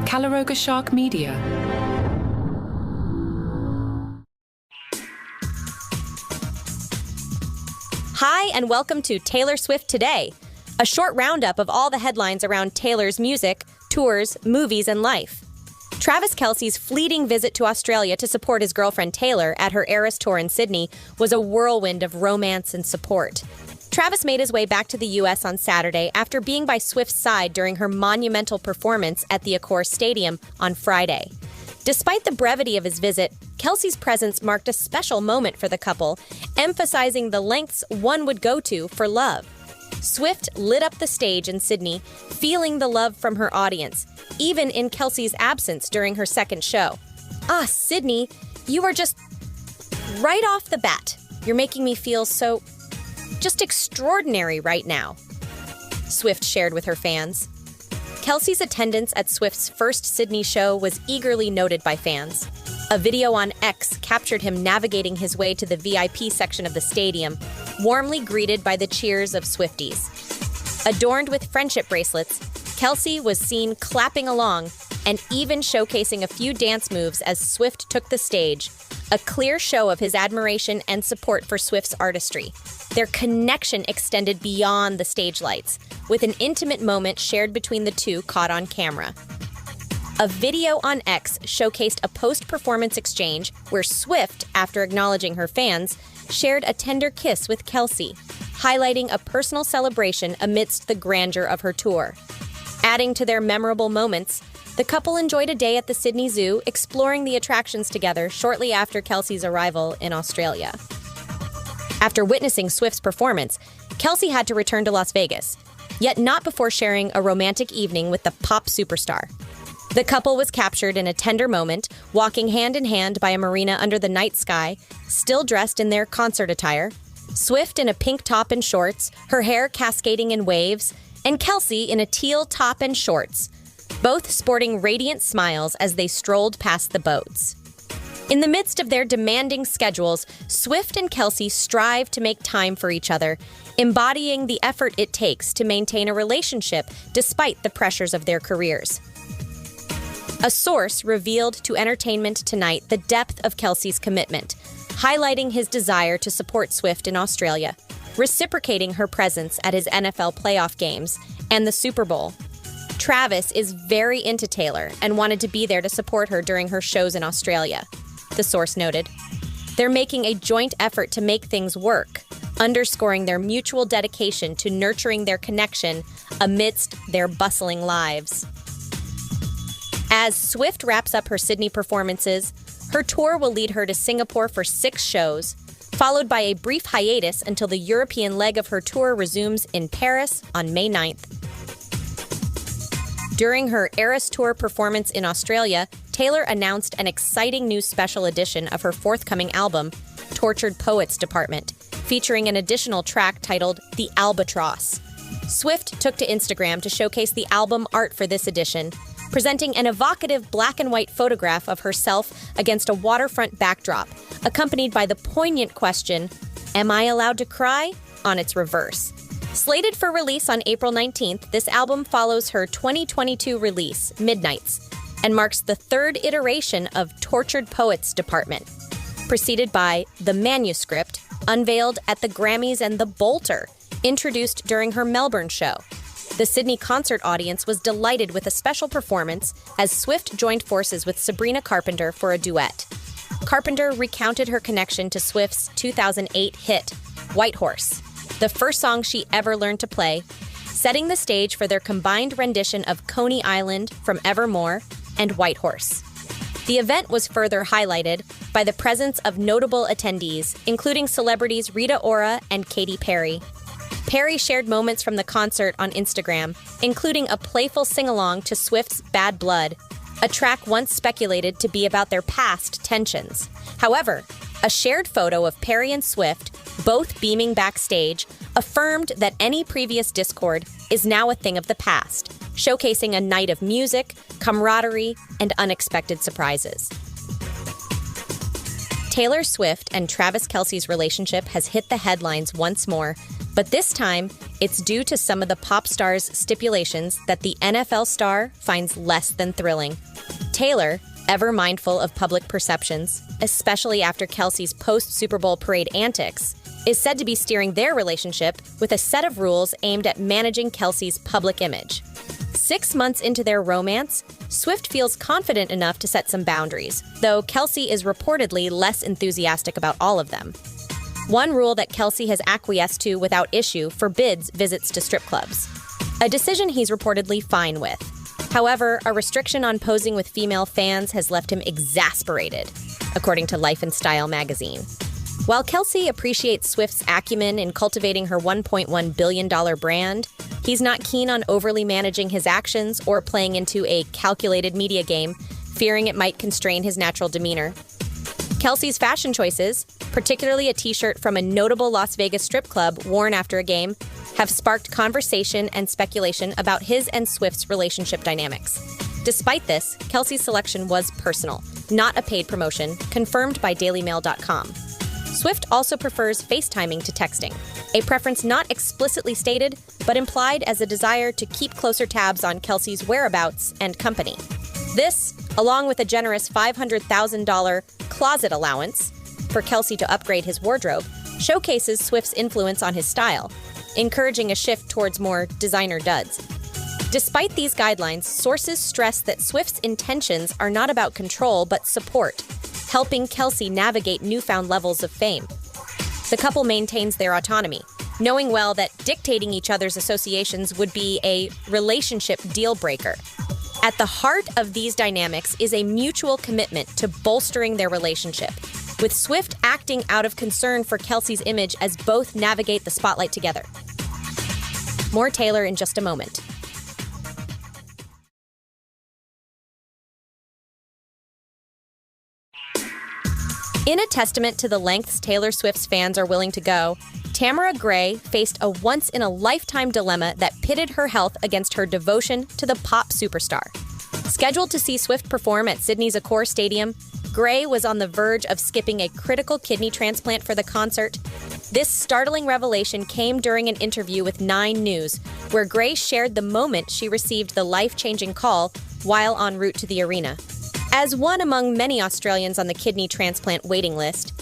Shark Media. Hi, and welcome to Taylor Swift Today, a short roundup of all the headlines around Taylor's music, tours, movies, and life. Travis Kelce's fleeting visit to Australia to support his girlfriend Taylor at her Eras tour in Sydney was a whirlwind of romance and support. Travis made his way back to the U.S. on Saturday after being by Swift's side during her monumental performance at the Accor Stadium on Friday. Despite the brevity of his visit, Kelce's presence marked a special moment for the couple, emphasizing the lengths one would go to for love. Swift lit up the stage in Sydney, feeling the love from her audience, even in Kelce's absence during her second show. Sydney, you are just right off the bat. You're making me feel so just extraordinary right now, Swift shared with her fans. Kelce's attendance at Swift's first Sydney show was eagerly noted by fans. A video on X captured him navigating his way to the VIP section of the stadium, warmly greeted by the cheers of Swifties. Adorned with friendship bracelets, Kelce was seen clapping along and even showcasing a few dance moves as Swift took the stage, a clear show of his admiration and support for Swift's artistry. Their connection extended beyond the stage lights, with an intimate moment shared between the two caught on camera. A video on X showcased a post-performance exchange where Swift, after acknowledging her fans, shared a tender kiss with Kelce, highlighting a personal celebration amidst the grandeur of her tour. Adding to their memorable moments, the couple enjoyed a day at the Sydney Zoo, exploring the attractions together shortly after Kelce's arrival in Australia. After witnessing Swift's performance, Kelce had to return to Las Vegas, yet not before sharing a romantic evening with the pop superstar. The couple was captured in a tender moment, walking hand in hand by a marina under the night sky, still dressed in their concert attire, Swift in a pink top and shorts, her hair cascading in waves, and Kelce in a teal top and shorts, both sporting radiant smiles as they strolled past the boats. In the midst of their demanding schedules, Swift and Kelce strive to make time for each other, embodying the effort it takes to maintain a relationship despite the pressures of their careers. A source revealed to Entertainment Tonight the depth of Kelce's commitment, highlighting his desire to support Swift in Australia, reciprocating her presence at his NFL playoff games and the Super Bowl. Travis is very into Taylor and wanted to be there to support her during her shows in Australia, the source noted. They're making a joint effort to make things work, underscoring their mutual dedication to nurturing their connection amidst their bustling lives. As Swift wraps up her Sydney performances, her tour will lead her to Singapore for 6 shows, followed by a brief hiatus until the European leg of her tour resumes in Paris on May 9th. During her Eras Tour performance in Australia, Taylor announced an exciting new special edition of her forthcoming album, Tortured Poets Department, featuring an additional track titled The Albatross. Swift took to Instagram to showcase the album art for this edition, presenting an evocative black and white photograph of herself against a waterfront backdrop, accompanied by the poignant question, "Am I allowed to cry?" on its reverse. Slated for release on April 19th, this album follows her 2022 release, Midnights, and marks the third iteration of Tortured Poets Department, preceded by The Manuscript, unveiled at the Grammys, and The Bolter, introduced during her Melbourne show. The Sydney concert audience was delighted with a special performance as Swift joined forces with Sabrina Carpenter for a duet. Carpenter recounted her connection to Swift's 2008 hit, White Horse, the first song she ever learned to play, setting the stage for their combined rendition of Coney Island from Evermore and White Horse. The event was further highlighted by the presence of notable attendees, including celebrities Rita Ora and Katy Perry. Perry shared moments from the concert on Instagram, including a playful sing-along to Swift's Bad Blood, a track once speculated to be about their past tensions. However, a shared photo of Perry and Swift, both beaming backstage, affirmed that any previous discord is now a thing of the past, showcasing a night of music, camaraderie, and unexpected surprises. Taylor Swift and Travis Kelce's relationship has hit the headlines once more, but this time It's due to some of the pop star's stipulations that the NFL star finds less than thrilling. Taylor, ever mindful of public perceptions, especially after Kelce's post-Super Bowl parade antics, is said to be steering their relationship with a set of rules aimed at managing Kelce's public image. 6 months into their romance, Swift feels confident enough to set some boundaries, though Kelce is reportedly less enthusiastic about all of them. One rule that Kelce has acquiesced to without issue forbids visits to strip clubs, a decision he's reportedly fine with. However, a restriction on posing with female fans has left him exasperated, according to Life and Style magazine. While Kelce appreciates Swift's acumen in cultivating her $1.1 billion brand, he's not keen on overly managing his actions or playing into a calculated media game, fearing it might constrain his natural demeanor. Kelce's fashion choices, particularly a t-shirt from a notable Las Vegas strip club worn after a game, have sparked conversation and speculation about his and Swift's relationship dynamics. Despite this, Kelce's selection was personal, not a paid promotion, confirmed by DailyMail.com. Swift also prefers FaceTiming to texting, a preference not explicitly stated, but implied as a desire to keep closer tabs on Kelce's whereabouts and company. This, along with a generous $500,000 closet allowance for Kelce to upgrade his wardrobe, showcases Swift's influence on his style, encouraging a shift towards more designer duds. Despite these guidelines, sources stress that Swift's intentions are not about control but support, helping Kelce navigate newfound levels of fame. The couple maintains their autonomy, knowing well that dictating each other's associations would be a relationship deal breaker. At the heart of these dynamics is a mutual commitment to bolstering their relationship, with Swift acting out of concern for Kelce's image as both navigate the spotlight together. More Taylor in just a moment. In a testament to the lengths Taylor Swift's fans are willing to go, Tamara Gray faced a once-in-a-lifetime dilemma that pitted her health against her devotion to the pop superstar. Scheduled to see Swift perform at Sydney's Accor Stadium, Gray was on the verge of skipping a critical kidney transplant for the concert. This startling revelation came during an interview with 9 News, where Gray shared the moment she received the life-changing call while en route to the arena. As one among many Australians on the kidney transplant waiting list,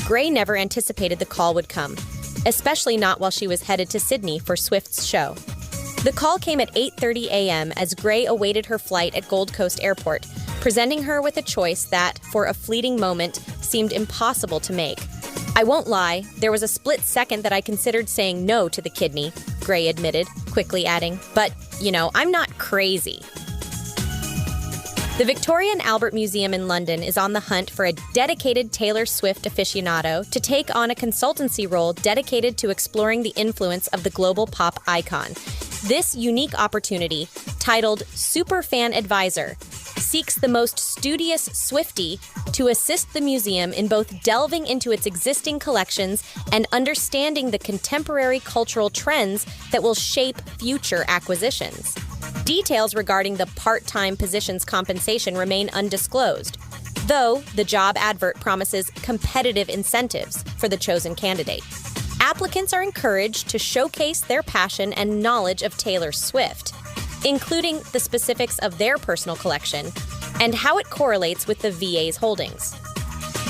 Gray never anticipated the call would come, especially not while she was headed to Sydney for Swift's show. The call came at 8:30 a.m. as Gray awaited her flight at Gold Coast Airport, presenting her with a choice that, for a fleeting moment, seemed impossible to make. "I won't lie, there was a split second that I considered saying no to the kidney," Gray admitted, quickly adding, "But, I'm not crazy." The Victoria and Albert Museum in London is on the hunt for a dedicated Taylor Swift aficionado to take on a consultancy role dedicated to exploring the influence of the global pop icon. This unique opportunity, titled Superfan Advisor, seeks the most studious Swiftie to assist the museum in both delving into its existing collections and understanding the contemporary cultural trends that will shape future acquisitions. Details regarding the part-time position's compensation remain undisclosed, though the job advert promises competitive incentives for the chosen candidate. Applicants are encouraged to showcase their passion and knowledge of Taylor Swift, including the specifics of their personal collection and how it correlates with the VA's holdings.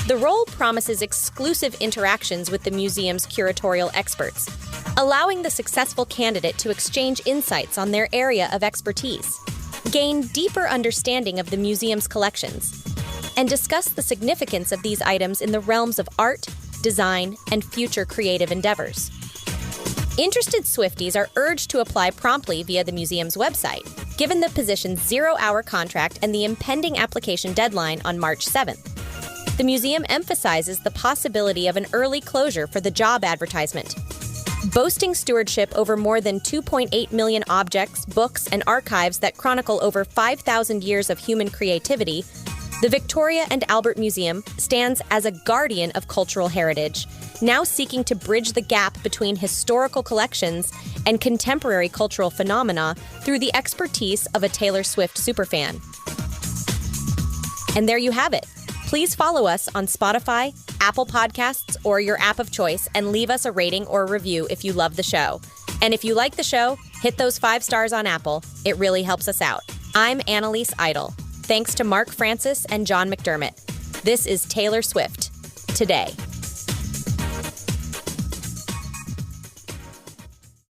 The role promises exclusive interactions with the museum's curatorial experts, allowing the successful candidate to exchange insights on their area of expertise, gain deeper understanding of the museum's collections, and discuss the significance of these items in the realms of art, design, and future creative endeavors. Interested Swifties are urged to apply promptly via the museum's website, given the position's 0-hour contract and the impending application deadline on March 7th. The museum emphasizes the possibility of an early closure for the job advertisement. Boasting stewardship over more than 2.8 million objects, books, and archives that chronicle over 5,000 years of human creativity, the Victoria and Albert Museum stands as a guardian of cultural heritage, now seeking to bridge the gap between historical collections and contemporary cultural phenomena through the expertise of a Taylor Swift superfan. And there you have it. Please follow us on Spotify, Apple Podcasts, or your app of choice, and leave us a rating or review if you love the show. And if you like the show, hit those 5 stars on Apple. It really helps us out. I'm Annalise Idle. Thanks to Mark Francis and John McDermott. This is Taylor Swift Today.